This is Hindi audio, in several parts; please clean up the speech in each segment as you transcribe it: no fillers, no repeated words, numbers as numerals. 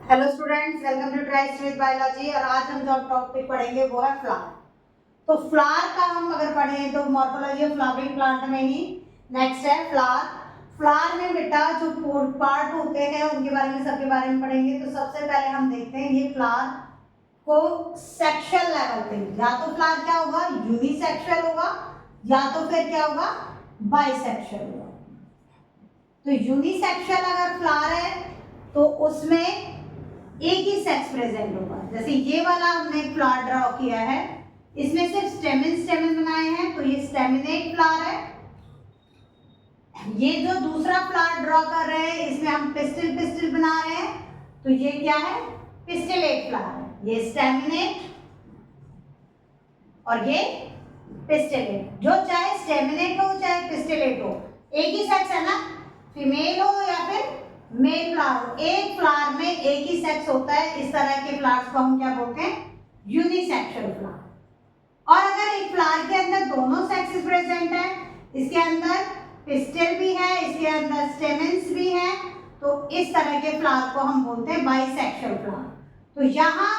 Hello students, welcome to try with biology. और आज हम जो टॉपिक पढ़ेंगे वो है फ्लावर। तो फ्लावर का हम अगर पढ़ें तो मॉर्फोलॉजी ऑफ फ्लावरिंग प्लांट में ही नेक्स्ट है फ्लावर। फ्लावर में बेटा जो पार्ट होते हैं उनके बारे में सबके बारे में पढ़ेंगे। तो सबसे पहले हम देखते हैं ये फ्लावर को सेक्शुअल लेवल पे, या तो फ्लावर क्या होगा, यूनिसेक्सुअल होगा, या तो फिर क्या होगा, बाइसेक्सुअल होगा। तो यूनिसेक्सुअल अगर फ्लावर है तो उसमें एक ही सेक्स प्रेजेंट होगा। जैसे ये वाला हमने एक फ्लावर ड्रॉ किया है, इसमें सिर्फ स्टेमन बनाए हैं, तो ये स्टेमिनेट फ्लावर है। ये जो दूसरा फ्लावर ड्रॉ कर रहे हैं इसमें हम पिस्टिल बना रहे हैं, तो ये क्या है, पिस्टिलेट फ्लावर है। ये स्टेमिनेट और ये पिस्टिलेट। जो चाहे स्टेमिनेट हो चाहे पिस्टिलेट हो, एक ही सेक्स है ना, फीमेल हो या फिर मेल फ्लावर हो, एक फ्लावर में एक ही सेक्स होता है। इस तरह के फ्लावर्स को हम क्या बोलते हैं, यूनिसेक्सुअल फ्लावर। और अगर एक फ्लावर के अंदर दोनों सेक्सेस प्रेजेंट है, इसके अंदर पिस्टिल भी है, इसके अंदर स्टेमेंस भी है, तो इस तरह के फ्लावर को हम बोलते हैं बाइसेक्सुअल फ्लावर। तो यहाँ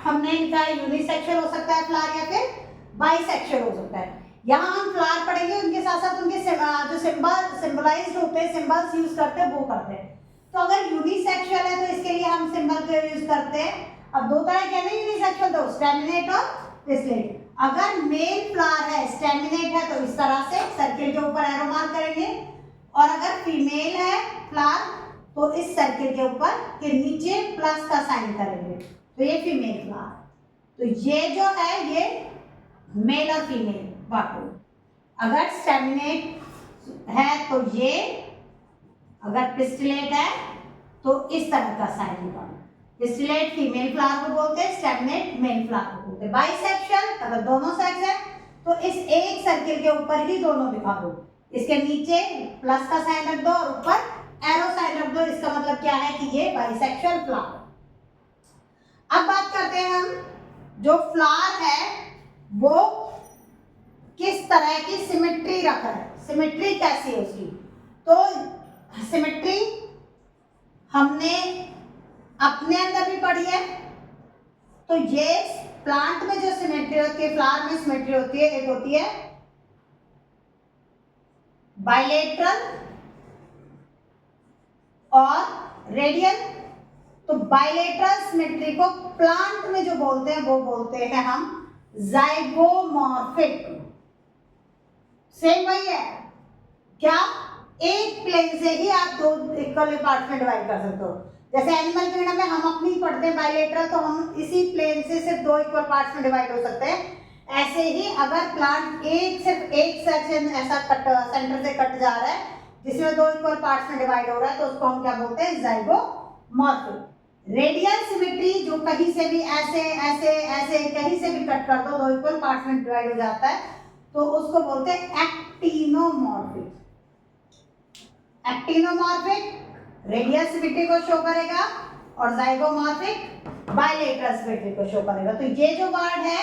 हमने लिखा है यूनिसेक्सुअल हो सकता है फ्लावर या फिर बाइसेक्सुअल हो सकता है। यहाँ हम फ्लावर पढ़ेंगे, उनके साथ साथ उनके जो सिंबलाइज्ड होते हैं, सिंबल्स यूज करते हैं वो करते हैं। तो अगर यूनिसेक्सुअल है तो इसके लिए हम सिंबल का यूज करते हैं। अब दो तरह के हैं यूनिसेक्सुअल, तो स्टेमिनेट और पिस्टिलेट। अगर मेल फ्लावर है, स्टेमिनेट है, तो इस तरह से सर्किल के ऊपर एरो मार्क करेंगे, और अगर फीमेल है फ्लावर तो इस सर्किल के ऊपर के नीचे प्लस का साइन करेंगे, तो ये फीमेल फ्लावर। तो ये जो है ये मेल और फीमेल बाटो। अगर स्टेमिनेट है तो ये, अगर पिस्टिलेट है तो इस तरह का साइन होगा। पिस्टिलेट फीमेल फ्लावर को बोलते हैं, स्टेमिनेट मेल फ्लावर को बोलते हैं। बाइसेक्सुअल अगर दोनों सेक्स है तो इस एक सर्किल के ऊपर ही दोनों दिखा दो, इसके नीचे प्लस का साइन रख दो और ऊपर एरो साइन रख दो। इसका मतलब क्या है कि ये बाइसेक्सुअल फ्लावर। अब बात करते हैं हम, जो फ्लावर है वो किस तरह की सिमेट्री रख रहा है, सिमेट्री कैसी है उसकी। तो सिमेट्री हमने अपने अंदर भी पढ़ी है। तो ये प्लांट में जो सिमेट्री होती है, फ्लावर में सिमेट्री होती है, एक होती है बाइलेटरल और रेडियल। तो बाइलेटरल सिमेट्री को प्लांट में जो बोलते हैं वो बोलते हैं हम जाइगोमॉर्फिक। सेम वही है क्या, एक प्लेन से ही आप दो इक्वल पार्ट में डिवाइड कर सकते हो। जैसे एनिमल किंगडम में हम अपनी पढ़ते हैं बाइलेटरल, तो हम इसी प्लेन से सिर्फ दो इक्वल पार्ट्स में डिवाइड हो सकते हैं। ऐसे ही अगर प्लांट सिर्फ एक सेक्शन ऐसा सेंटर से कट जा रहा है जिसमें दो इक्वल पार्ट्स में डिवाइड हो रहा है, तो उसको हम क्या बोलते हैं, जाइगोमॉर्फिक। रेडियल सिमेट्री जो कहीं से भी ऐसे ऐसे ऐसे कहीं से भी कट कर दो, दो इक्वल पार्ट्स में डिवाइड हो जाता है, तो उसको बोलते हैं एक्टिनोमॉर्फिक। एक्टिनोमॉर्फिक रेडियल सिमेट्री को शो करेगा और जाइगोमॉर्फिक बाइलेटरल सिमेट्री को शो करेगा। तो ये जो वर्ड है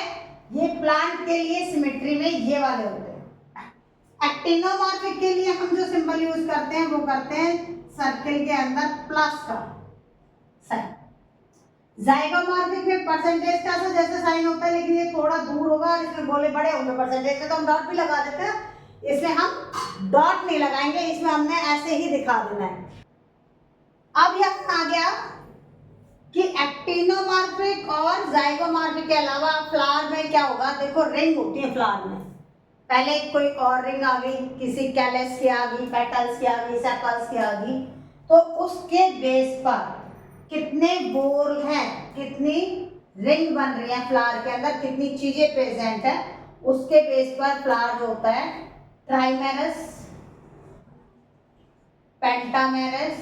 ये प्लांट के लिए सिमेट्री में ये वाले होते हैं। एक्टिनोमॉर्फिक के लिए हम जो सिंबल यूज करते हैं वो करते हैं सर्किल के अंदर प्लस का साइन। जाइगोमॉर्फिक में परसेंटेज का तो जैसे साइन होता है, लेकिन ये थोड़ा दूर होगा और इसमें गोले बड़े होंगे। परसेंटेज में तो हम डॉट भी लगा देते हैं, इसमें हम डॉट नहीं लगाएंगे, इसमें हमने ऐसे ही दिखा देना है। अब यहाँ आ गया कि एक्टिनोमॉर्फिक और जाइगोमॉर्फिक के अलावा फ्लावर में क्या होगा। देखो रिंग होती है फ्लावर में, पहले कोई और रिंग आ गई, किसी कैलस की आ गई, पेटल्स की आ गई, सेपल्स की आ गई, तो उसके बेस पर कितने बोल हैं, कितनी रिंग बन रही है फ्लावर के अंदर, कितनी चीजें प्रेजेंट है, उसके बेस पर फ्लावर जो होता है ट्राइमेरस, पेंटामेरस,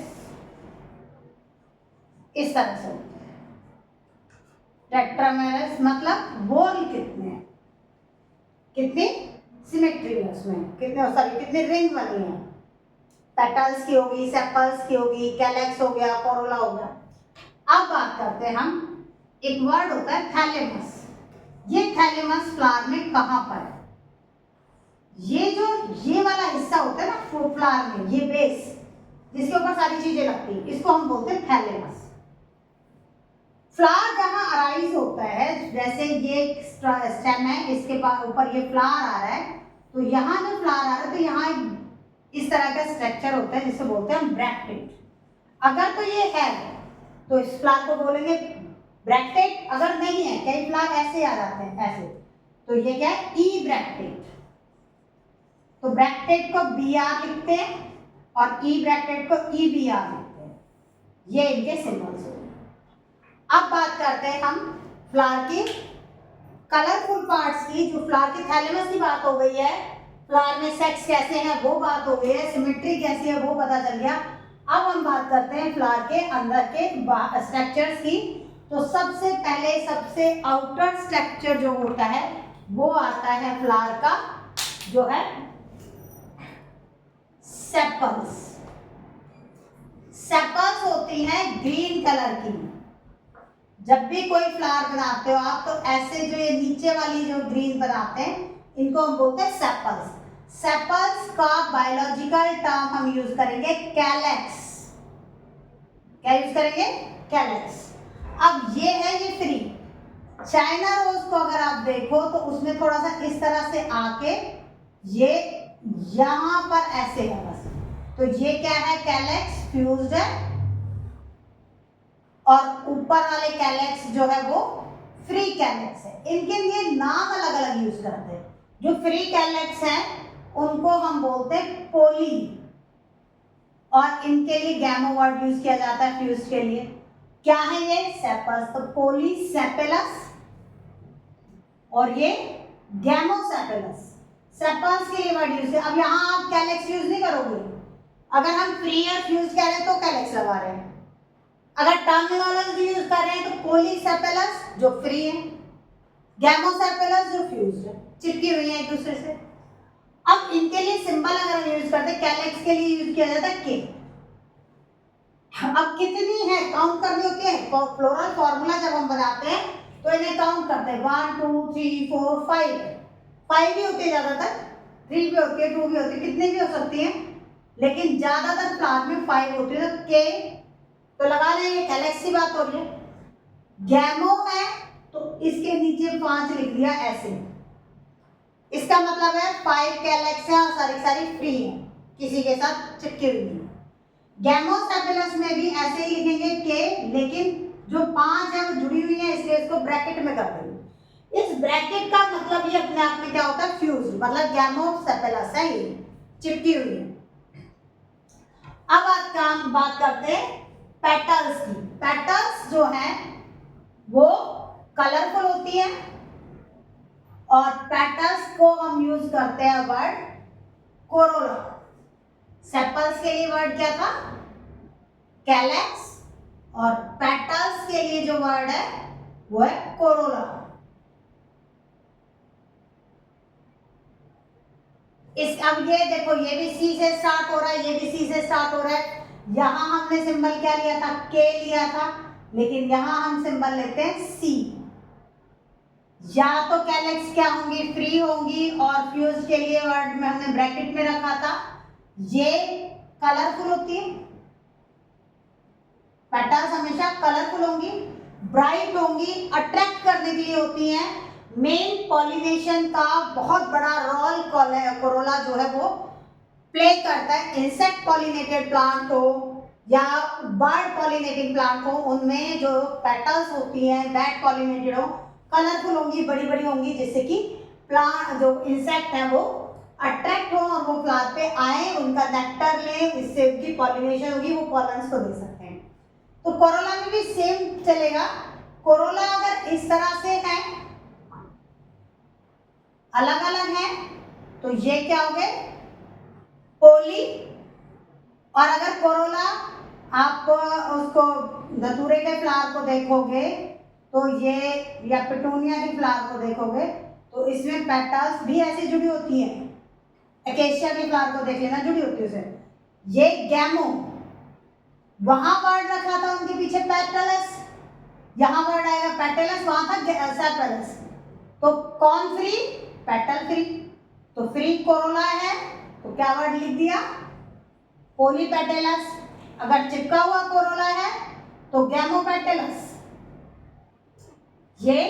इस तरह से होता है। टेट्रामेरस मतलब बोल कितने हैं, कितनी सिमेट्री है उसमें, कितनी रिंग बनी है। पेटल्स की होगी, सेपल्स की होगी, कैलेक्स हो गया, कोरोला हो गया। अब बात करते हैं हम, एक वर्ड होता है थैलेमस। ये थैलेमस फ्लावर में कहां पर है, ये वाला हिस्सा होता है ना फ्लावर में, ये बेस जिसके ऊपर सारी चीजें लगती है, इसको हम बोलते हैं थैलेमस। फ्लावर जहाँ अराइज होता है, जैसे ये स्टेम है, इसके ऊपर ये फ्लावर आ रहा है, तो यहाँ जो फ्लावर आ रहा है तो यहाँ इस तरह का स्ट्रक्चर होता है जिसे बोलते हैं ब्रैक्टेट। अगर तो ये है तो इस फ्लावर को बोलेंगे ब्रैक्टेट, अगर नहीं है, कई फ्लावर ऐसे आ जाते हैं ऐसे, तो ये क्या है, ई ब्रैक्टेट। तो ब्रैक्टेट को बी आर लिखते हैं और ई ब्रैक्टेट को ई बी आर लिखते हैं। ये इनके सिंबल्स होते हैं। अब बात करते हैं हम फ्लावर की कलरफुल पार्ट्स की। जो फ्लावर के थैलेमस की बात हो गई है, फ्लावर में सेक्स कैसे हैं वो बात हो गई है, सिमेट्री कैसी है वो पता चल गया। अब हम बात करते हैं फ्लावर के अंदर के स्ट्रक्चर्स की। तो सबसे पहले सबसे आउटर स्ट्रक्चर जो होता है वो आता है फ्लावर का, जो है सेपल्स। सेपल्स होती हैं ग्रीन कलर की। जब भी कोई फ्लावर बनाते हो आप, तो ऐसे जो ये नीचे वाली जो ग्रीन बनाते हैं, इनको हम बोलते हैं सेपल्स। सेपल्स का बायोलॉजिकल टर्म हम यूज करेंगे कैलेक्स। क्या यूज करेंगे? कैलेक्स। अब ये है ये फ्री। चाइना रोज को अगर आप देखो तो उसमें थोड़ा सा इस तरह से आके ये यहां पर ऐसे है बस, तो ये क्या है, कैलेक्स फ्यूज्ड है, और ऊपर वाले कैलेक्स जो है वो फ्री कैलेक्स है। इनके लिए नाम अलग अलग यूज करते हैं। जो फ्री कैलेक्स हैं उनको हम बोलते हैं पोली, और इनके लिए गैमो वर्ड यूज किया जाता है फ्यूज के लिए। क्या है ये? सेपल्स। तो पोली सेपेलस और ये गैमोसेपेलस। सेपल्स के लिए वर्ड यूज है। अब यहाँ आप कैलेक्स यूज नहीं करोगे। अगर हम फ्री और फ्यूज कह रहे हैं तो कैलेक्स लगा रहे हैं। अगर टर्मिनोलॉजी यूज कर रहे हैं तो पोलीसेपेलस जो फ्री है, गैमोसेपेलस जो फ्यूज्ड है, चिपकी हुई है एक दूसरे से। अब इनके लिए सिंबल अगर हम यूज करते हैं, कैलेक्स के लिए यूज किया जाता है के। अब कितनी है काउंट करनी होती है। फ्लोरल फॉर्मूला जब हम बनाते हैं तो इन्हें काउंट करते हैं, 1 2 3 4 5। 5 भी होती है ज्यादातर, 3 भी होती है, 2 भी होती है, कितनी भी हो सकती है, लेकिन ज्यादातर फ्लावर में 5 होती है। तो के तो लगा लेंगे, कैलेक्स की बात हो रही है। गैमो है तो इसके नीचे 5 लिख दिया ऐसे। इसका मतलब है 5 कैलेक्स है और सारी सारी फ्री है, किसी के साथ चिपकी हुई है। गैमोसेपेलस में भी ऐसे ही लिखेंगे के, लेकिन जो 5 है वो जुड़ी हुई है, इसलिए इसको ब्रैकेट में कर देंगे। इस ब्रैकेट का मतलब ये अपने आप में क्या होता है, फ्यूज, मतलब गैमोसेपेलस है, ये चिपकी हुई है। अब बात करते हैं पेटल्स की। पेटल्स जो है वो कलरफुल होती है, और पेटल्स को हम यूज करते हैं वर्ड कोरोला। सेपल्स के लिए वर्ड क्या था, कैलेक्स, और पेटल्स के लिए जो वर्ड है वो है कोरोला। अब ये देखो, ये भी सी से स्टार्ट हो रहा है, ये भी सी से स्टार्ट हो रहा है। यहां हमने सिंबल क्या लिया था, के लिया था, लेकिन यहां हम सिंबल लेते हैं सी। या तो कैलेक्स क्या होंगी, फ्री होंगी, और फ्यूज के लिए वर्ड में हमने ब्रैकेट में रखा था। ये कलरफुल होती है, पेटल्स हमेशा कलरफुल होंगी, ब्राइट होंगी, अट्रैक्ट करने के लिए होती हैं। मेन पॉलिनेशन का बहुत बड़ा रोल कोरोला जो है वो प्ले करता है। इंसेक्ट पॉलिनेटेड प्लांट हो या बर्ड पॉलिनेटिंग प्लांट हो, उनमें जो पेटल्स होती हैं दैट पॉलिनेटेड हो, कलरफुल होंगी, बड़ी बड़ी होंगी, जिससे कि प्लांट जो इंसेक्ट है वो अट्रैक्ट हो और वो फ्लावर पे आए, उनका नेक्टर लें, इससे उनकी पॉलिनेशन होगी, वो पॉलन्स को दे सकते हैं। तो कोरोला में भी सेम चलेगा। कोरोला अगर इस तरह से है, अलग अलग है, तो ये क्या हो गए, पोली। और अगर कोरोला आप उसको धतूरे के फ्लावर को देखोगे तो ये, या पिटूनिया के फ्लावर को देखोगे तो इसमें पेटल्स भी ऐसे जुड़ी होती हैं। एकेशिया के फ्लावर को देख लेना, जुड़ी होती है उसे। ये गैमो, वहां वर्ड रखा था उनके पीछे पेटलस, यहां वर्ड आएगा पेटलस, वहां था सेपेलस। तो कौन फ्री, पेटल फ्री। तो फ्री कोरोला है तो क्या वर्ड लिख दिया, पोलीपेटलस। अगर चिपका हुआ कोरोला है तो गैमोपेटलस। ये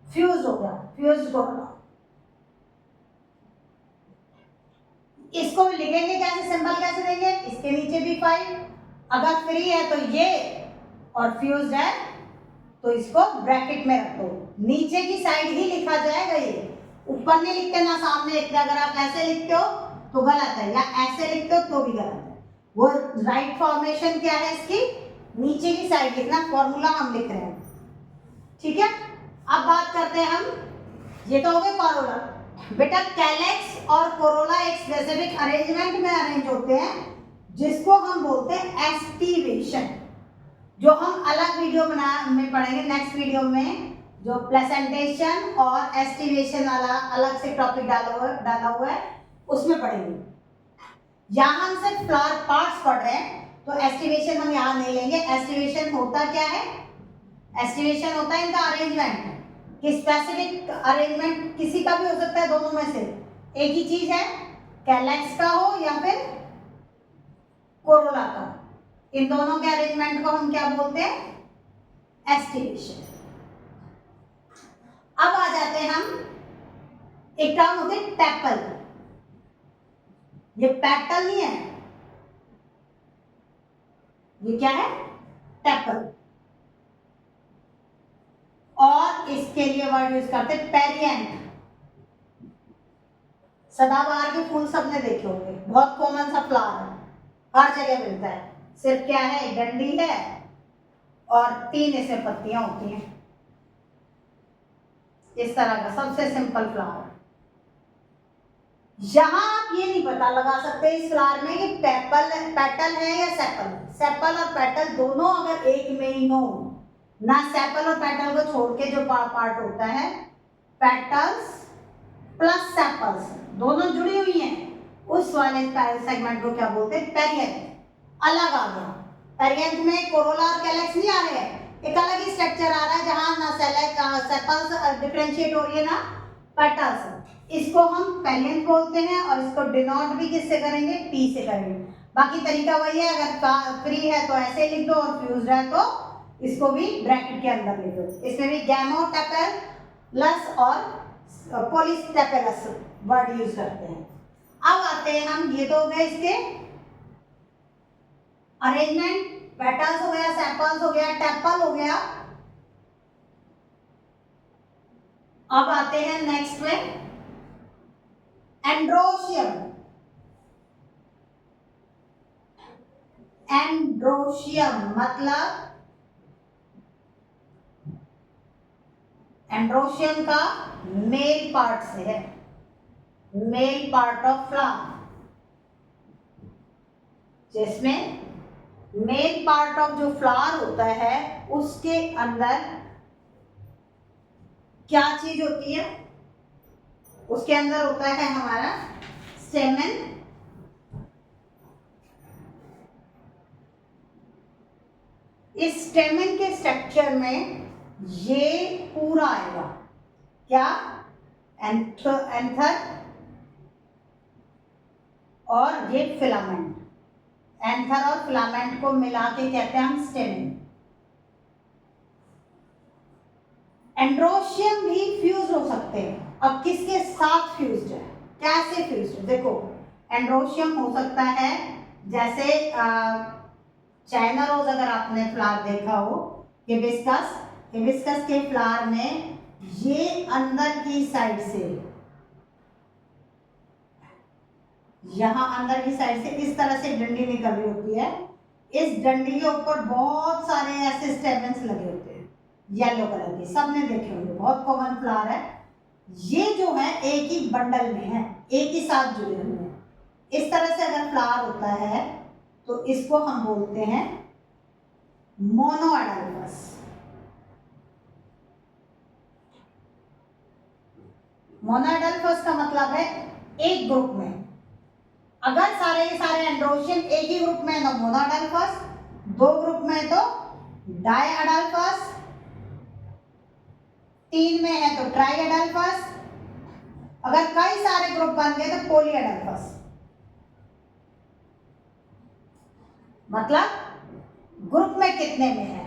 फ्यूज हो गया, फ्यूज कोरोला। इसको लिखेंगे कैसे, सिंबल कैसे देंगे, इसके नीचे भी 5, अगर फ्री है तो ये, और फ्यूज्ड है तो इसको ब्रैकेट में रख दो। नीचे की साइड ही लिखा जाएगा, ये ऊपर नहीं लिखते ना सामने लिखते। अगर आप ऐसे लिखते हो तो गलत है, या ऐसे लिखते हो तो भी गलत है। वो राइट फॉर्मेशन क्या है इसकी, नीचे की साइड लिखना, फॉर्मूला हम लिख रहे हैं, ठीक है। अब बात करते हैं हम, ये तो हो गए कोरोला। बेटा कैलेक्स और कोरोला एक स्पेसिफिक अरेंजमेंट में अरेंज होते हैं, जिसको हम बोलते हैं एस्टिवेशन, जो हम अलग वीडियो में पढ़ेंगे, नेक्स्ट वीडियो में, जो प्लेसेंटेशन और एस्टिवेशन वाला अलग से टॉपिक डाला हुआ है, उसमें पढ़ेंगे। यहाँ हम सिर्फ फ्लावर पार्ट्स पढ़ रहे हैं, तो एस्टिवेशन हम यहाँ नहीं लेंगे। एस्टिवेशन होता क्या है, एस्टिवेशन होता है इनका अरेंजमेंट, कि स्पेसिफिक अरेंजमेंट किसी का भी हो सकता है, दोनों में से एक ही चीज है, कैलेक्स का हो या फिर कोरोला का, इन दोनों के अरेंजमेंट को हम क्या बोलते हैं, एस्टिवेशन। अब आ जाते हैं हम, एक टर्म होते हैं टैपल, ये पैटल नहीं है, ये क्या है, टैपल। और इसके लिए वर्ड यूज करते हैं पेरिएंट। सदाबहार के फूल सबने देखे होंगे, बहुत कॉमन सा फ्लावर है, हर जगह मिलता है। सिर्फ क्या है, एक डंडी है और 3 ऐसे पत्तियां होती हैं, इस तरह का सबसे सिंपल फ्लावर। यहां आप ये नहीं पता लगा सकते इस फ्लावर में कि पेटल है या सेपल। सेपल और पेटल दोनों अगर एक में ही हो ना, सेपल और पेटल को छोड़ के जो पार्ट होता है, पेटल्स प्लस सेपल्स दोनों जुड़ी हुई हैं, उस वाले सेगमेंट को क्या बोलते हैं, पेरिएंथ। अलग आ गया, पेरिएंथ में कोरोला और कैलेक्स नहीं आ रहे हैं, एक अलग ही स्ट्रक्चर आ रहा है, जहां ना सेपल्स डिफरेंशिएट हो रही है ना पेटल्स। इसको हम पेरिएंथ बोलते हैं, और इसको डिनोट भी किससे करेंगे, पी से करेंगे। बाकी तरीका वही है, अगर फ्री है तो ऐसे लिख दो, और फ्यूज्ड है तो इसको भी ब्रैकेट के अंदर लिख दो। इसमें भी गैमोटेपेलस और पॉलीस्टेपेलस वर्ड यूज करते हैं। अब आते हैं हम, ये तो हो गए इसके अरेंजमेंट, पेटल्स हो गया, सेपल्स हो गया, टेपल हो गया। अब आते हैं नेक्स्ट में एंड्रोशियम। एंड्रोशियम मतलब, एंड्रोशियम का मेल पार्ट से है, मेल पार्ट ऑफ फ्लावर, जिसमें मेल पार्ट ऑफ जो फ्लावर होता है उसके अंदर क्या चीज होती है, उसके अंदर होता है हमारा स्टेमन, इस स्टेमन के स्ट्रक्चर में ये पूरा आएगा, क्या, एंथर और ये फिलामेंट, एंथर और फिलामेंट को मिला के कहते हैं हम स्टेमन। एंड्रोशियम भी फ्यूज हो सकते हैं। अब किसके साथ फ्यूज्ड है, कैसे फ्यूज्ड है, देखो एंड्रोशियम हो सकता है जैसे चाइना रोज, अगर आपने फ्लावर देखा हो, हिबिस्कस, हिबिस्कस के फ्लावर में ये अंदर की साइड से, यहां अंदर की साइड से इस तरह से डंडी निकल रही होती है, इस डंडी के ऊपर बहुत सारे ऐसे स्टेमेंस लगे होते हैं, येलो कलर के, सबने देखे होंगे, बहुत कॉमन फ्लावर है। ये जो है एक ही बंडल में है, एक ही साथ जुड़े हुए हैं। इस तरह से अगर फ्लावर होता है तो इसको हम बोलते हैं मोनोएडल्फस। मोनोएडल्फस का मतलब है एक ग्रुप में, अगर सारे के सारे एंड्रोशियम एक ही ग्रुप में है तो मोनोएडल्फस, 2 ग्रुप में है तो डायएडल्फस, 3 में है तो ट्राइएडल्फस, अगर कई सारे ग्रुप बन गए तो पॉलीएडल्फस। मतलब ग्रुप में कितने में है,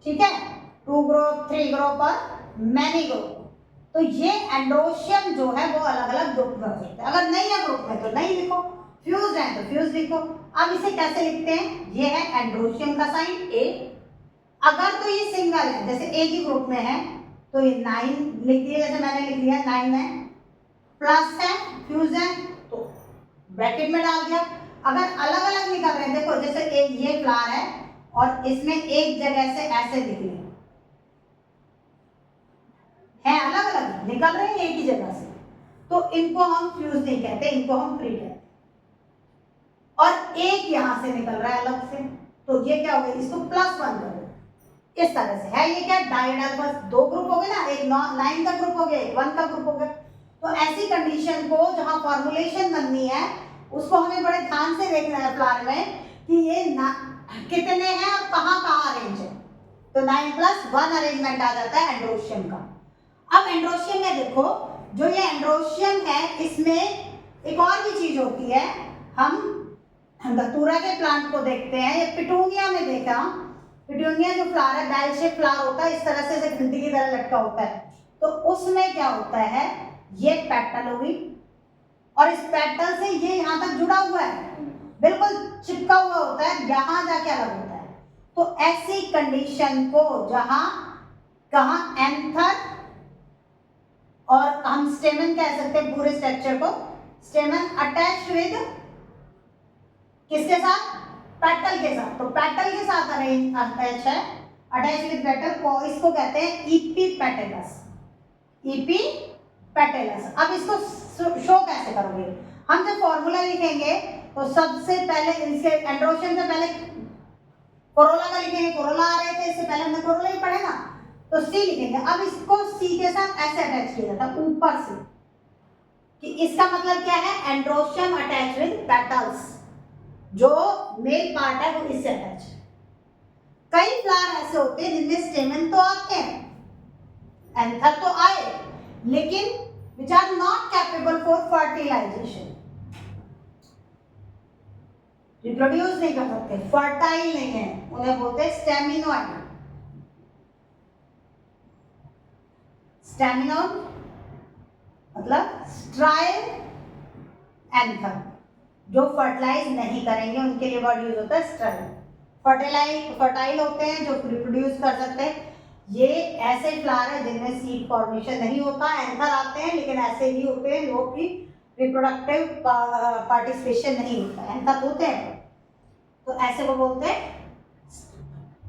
ठीक है। 2 ग्रुप, 3 ग्रुप और मैनी ग्रुप। तो ये एंड्रोशियम जो है वो अलग अलग ग्रुप में हो सकते हैं। अगर नहीं है ग्रुप में तो नहीं लिखो, फ्यूज है तो फ्यूज लिखो। अब इसे कैसे लिखते हैं, ये है एंड्रोशियम का साइन ए। अगर तो ये सिंगल है, जैसे एक ही ग्रुप में है तो ये 9 लिख दिया, जैसे मैंने लिख दिया 9 है, प्लस है, फ्यूज है तो ब्रैकेट में डाल दिया। अगर अलग अलग निकल रहे हैं, देखो जैसे एक ये फ्लावर है और इसमें एक जगह से ऐसे निकले हैं, अलग अलग निकल रहे हैं एक ही जगह से, तो इनको हम फ्यूज नहीं कहते, इनको हम फ्री कहते हैं। और एक यहां से निकल रहा है अलग से, तो ये क्या हो गया, इसको +1 कर दो, इस तरह से है। ये क्या डायगोनल, बस 2 ग्रुप हो गए ना, एक 9 का ग्रुप हो गया, एक 1 का ग्रुप हो गया। तो ऐसी कंडीशन को जहां फॉर्मुलेशन बननी है उसको हमें बड़े ध्यान से देखना है फ्लावर में कि ये कितने हैं और कहां कहां अरेंज है। तो 9+1 अरेंजमेंट आ जाता है एंड्रोशियम का। अब एंड्रोशियम में देखो, जो ये एंड्रोशियम है इसमें एक और भी चीज होती है। हम धतूरा के प्लांट को देखते हैं, ये पिटूनिया में देखा, पिटूनिया जो फ्लावर है बेल शेप फ्लावर होता है, इस तरह से घंटी की तरह लटका होता है। तो उसमें क्या होता है, ये पेटल होगी और इस पेटल से ये यहाँ तक जुड़ा हुआ है, बिल्कुल चिपका हुआ होता है, यहाँ जाके अलग होता है। तो ऐसी कंडीशन को जहां कहा एंथर, और हम स्टेमन कह सकते हैं पूरे स्ट्रक्चर को, स्टेमन अटैच्ड विद किसके साथ, पेटल के साथ। तो पेटल के साथ अटैच है, अटैच विद पेटल को, इसको कहते हैं इपीपेटलस, इपीपेटलस। अब इसको शो कैसे करोगे, हम जब फॉर्मूला लिखेंगे तो सबसे पहले इसके एंड्रोशियम से पहले कोरोला का लिखेंगे, कोरोला आ रहे थे इससे पहले हमने कोरोला ही पढ़े ना, तो सी लिखेंगे। अब इसको सी के साथ ऐसे अटैच किया जाता है ऊपर से, कि इसका मतलब क्या है, एंड्रोशियम अटैच विद पेटल्स, जो मेल पार्ट है वो इससे अटैच है। कई फ्लावर ऐसे होते हैं जिनमें स्टेमन तो आते हैं, एंथर तो आए, लेकिन which are not capable for fertilization, reproduce नहीं कर सकते, फर्टाइल नहीं है, उन्हें बोलते हैं स्टेमिनोइड। स्टेमिनोइड मतलब स्ट्राइल एंथर, जो फर्टिलाइज नहीं करेंगे उनके लिए वर्ड यूज होता है स्ट्राइल। फर्टाइल होते हैं जो रिप्रोड्यूस कर सकते हैं। ये ऐसे फ्लावर है जिनमें सीड फॉर्मेशन नहीं होता, एंथर आते हैं लेकिन ऐसे ही होते हैं जो कि रिप्रोडक्टिव पार्टिसिपेशन नहीं होता, एंथर होते हैं, तो ऐसे को बोलते हैं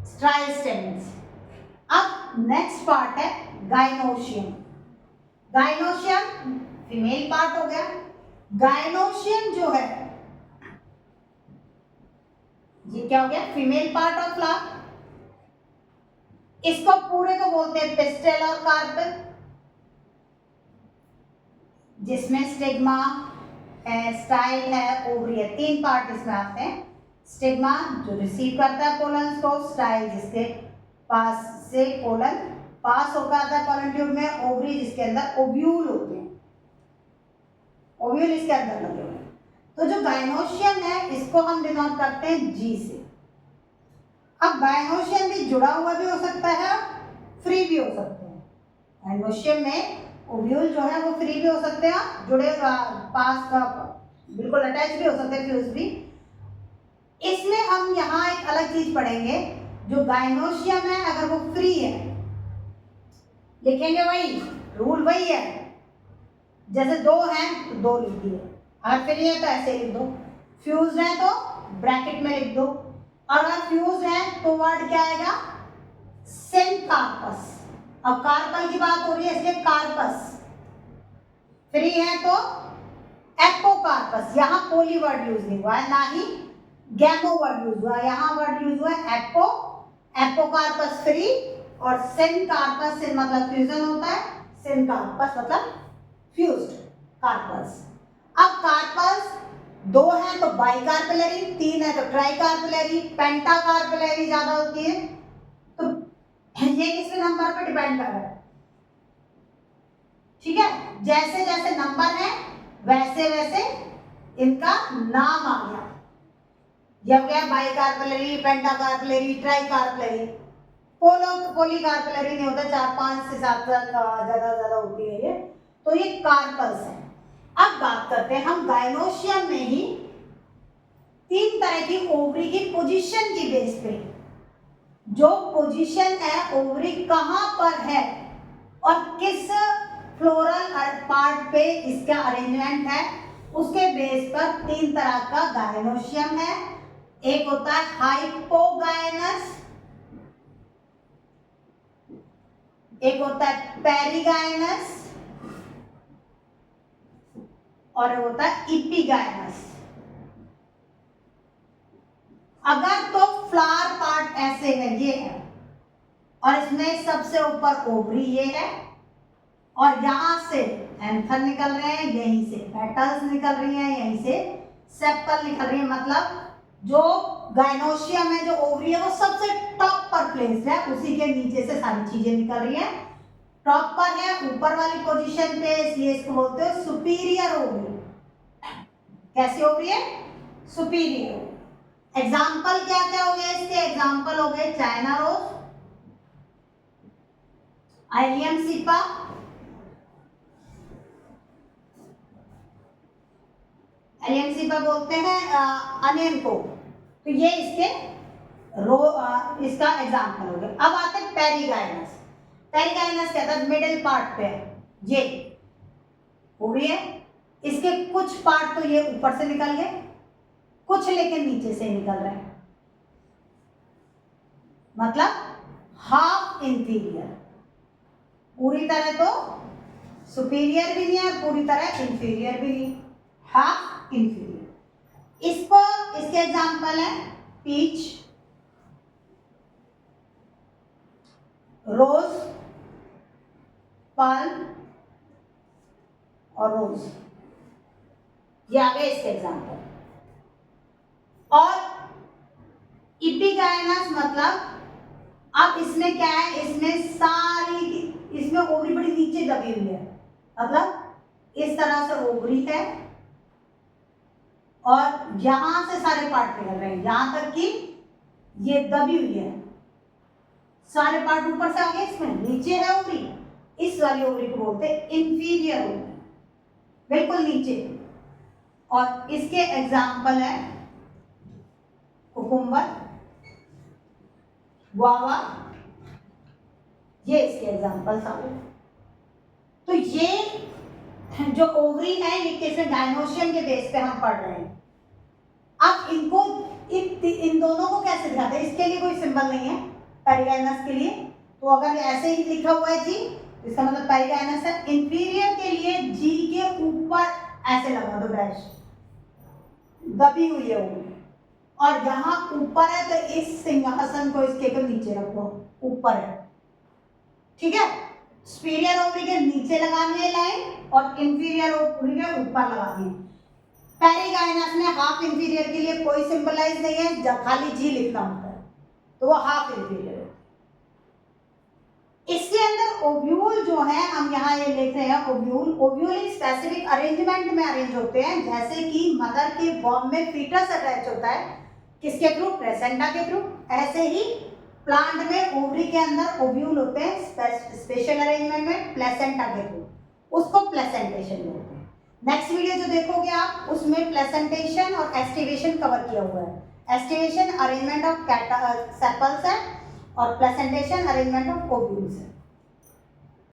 स्ट्राइल स्टेमन्स। अब नेक्स्ट पार्ट है गाइनोशियम। गाइनोशियम फीमेल पार्ट हो गया। गाइनोशियम जो है ये क्या हो गया, फीमेल पार्ट ऑफ फ्लावर। इसको पूरे को बोलते हैं पिस्टल और कार्पेल, जिसमें स्टिग्मा है, स्टाइल है, ओवरी है, 3 पार्ट इसमें आते हैं। स्टिग्मा जो रिसीव करता है पोलन को, स्टाइल जिसके पास से पोलन पास होकर आता है पोलन ट्यूब में, ओवरी जिसके अंदर ओव्यूल होते हैं, ओव्यूल इसके अंदर लगे हुए हैं। तो जो गाइनोशियम है इसको हम डिनोट करते हैं जी से। अब गाइनोशियम भी जुड़ा हुआ भी हो सकता है, फ्री भी हो सकते हैं। गाइनोशियम में ओव्यूल जो है वो फ्री भी हो सकते हैं, जुड़े पास का बिल्कुल अटैच भी हो सकते हैं, फ्यूज भी। इसमें हम यहाँ एक अलग चीज पढ़ेंगे, जो गाइनोशियम है अगर वो फ्री है, लिखेंगे वही रूल वही है, जैसे 2 हैं तो 2 लिख दिए, अगर फ्री है तो ऐसे लिख दो, फ्यूज है तो ब्रैकेट में लिख दो, और अगर फ्यूज है तो वर्ड क्या आएगा, सिनकार्पस। अब कार्पल की बात हो रही है इसलिए कार्पस, फ्री है तो एपोकार्पस। यहाँ पोली वर्ड यूज नहीं हुआ है, ना ही गैमो वर्ड यूज हुआ है, यहाँ वर्ड यूज हुआ है एपो, एपोकार्पस फ्री, और सिनकार्पस से मतलब फ्यूजन होता है, सिनकार्पस मतलब फ्यूज्ड कार्पल्स। अब कार्पल्स 2 है तो बाइकार्पेलरी, 3 है तो ट्राइकार्पेलरी, पेंटाकार्पेलरी ज्यादा होती है। तो ये किसके नंबर पे डिपेंड कर रहा है, ठीक है, जैसे जैसे नंबर है वैसे वैसे इनका नाम आ गया। ये हो गया बाइकार्पेलरी, पेंटाकार्पेलरी, ट्राइकार्पेलरी। पोलीकार्पेलरी नहीं होता, 4-5 से 7 ज्यादा होती है ये, तो ये कार्पल्स है। अब बात करते हैं हम गायनोशियम में ही 3 तरह की ओवरी की पोजीशन की बेस पे, जो पोजीशन है ओवरी कहां पर है और किस फ्लोरल पार्ट पे इसका अरेंजमेंट है, उसके बेस पर 3 तरह का गायनोशियम है। एक होता है हाइपोगायनस, एक होता है पेरिगायनस और होता है इपिगायनस। अगर तो फ्लावर पार्ट ऐसे है, ये है, और इसमें सबसे ऊपर ओवरी ये है, और यहां से एंथर निकल रहे हैं, यहीं से पेटल्स निकल रही हैं, यहीं से सेपल निकल रही है। मतलब जो गायनोशियम है, जो ओवरी है, वो सबसे टॉप पर प्लेस है, उसी के नीचे से सारी चीजें निकल रही हैं। टॉप पर है, ऊपर वाली पोजीशन पे, इसलिए इसको बोलते हैं सुपीरियर ओवरी। कैसी ओवरी है? सुपीरियर। एग्जाम्पल क्या क्या हो गए इसके? एग्जाम्पल हो गए चाइना रोज, आइलियम सिपा, एलियन सिपा बोलते हैं अनियन को, तो ये इसके इसका एग्जाम्पल हो गया। अब आते हैं पेरिगाइनस। पेरिगाइनस क्या था? मिडिल पार्ट पे है, ये ओवरी है, इसके कुछ पार्ट तो ये ऊपर से निकल गए, कुछ लेकिन नीचे से निकल रहे हैं, मतलब हाफ इंफीरियर। पूरी तरह तो सुपीरियर भी नहीं है, पूरी तरह इंफीरियर भी नहीं, हाफ इंफीरियर। इसको इसके एग्जाम्पल है पीच, रोज, पाल्म और रोज, ये आ गए इसके एग्जाम्पल। और इपिगायनस मतलब अब इसमें क्या है? इसमें सारी, इसमें ओवरी बड़ी नीचे दबी हुई है, मतलब इस तरह से ओवरी है और यहां से सारे पार्ट निकल रहे हैं, यहां तक कि ये दबी हुई है, सारे पार्ट ऊपर से आ गए, इसमें नीचे है ओवरी। इस वाली ओवरी को बोलते हैं इंफीरियर ओवरी, बिल्कुल नीचे। और इसके एग्जाम्पल है कुकुम्बर, गुआवा, ये इसके एग्जाम्पल था। तो ये जो ओवरी है, ये कैसे गायनोशियम के बेस पे हम पढ़ रहे हैं। अब इनको इन दोनों को कैसे दिखाते हैं? इसके लिए कोई सिंबल नहीं है पेरिगाइनस के लिए, तो अगर ऐसे ही लिखा हुआ है जी, इसका मतलब पेरिगाइनस है। इंफीरियर के लिए जी के ऊपर ऐसे लगा दो डैश, दबी हुई है ओवरी, और जहां ऊपर है तो इस सिंहासन को इसके को नीचे रखो, ऊपर है, ठीक है। सुपीरियर ओवरी के नीचे लगानी है लाइन और इंफीरियर ओवरी के ऊपर लगानी है। पेरिगाइनस में हाफ इंफीरियर के लिए कोई सिंबलाइज नहीं है, जब खाली जी लिखना होता है, तो वो हाफ इंफीरियर है। इसके अंदर ओव्यूल जो है, हम यहाँ ये लिख रहे हैं ओव्यूल। ओव्यूल एक स्पेसिफिक अरेंजमेंट में अरेंज होते हैं, जैसे कि मदर के वॉर्म में फीटस अटैच होता है, किसके थ्रू? प्लेसेंटा के थ्रू। ऐसे ही प्लांट में ओवरी के अंदर ओव्यूल होते हैं स्पेशल अरेंजमेंट में प्लेसेंटा के थ्रू, उसको प्लेसेंटेशन बोलते हैं। नेक्स्ट वीडियो जो देखोगे आप, उसमें प्लेसेंटेशन और एस्टिवेशन कवर किया हुआ है। एस्टिवेशन अरेंजमेंट ऑफ सेपल्स है और प्लेसेंटेशन अरेंजमेंट ऑफ ओव्यूल्स है।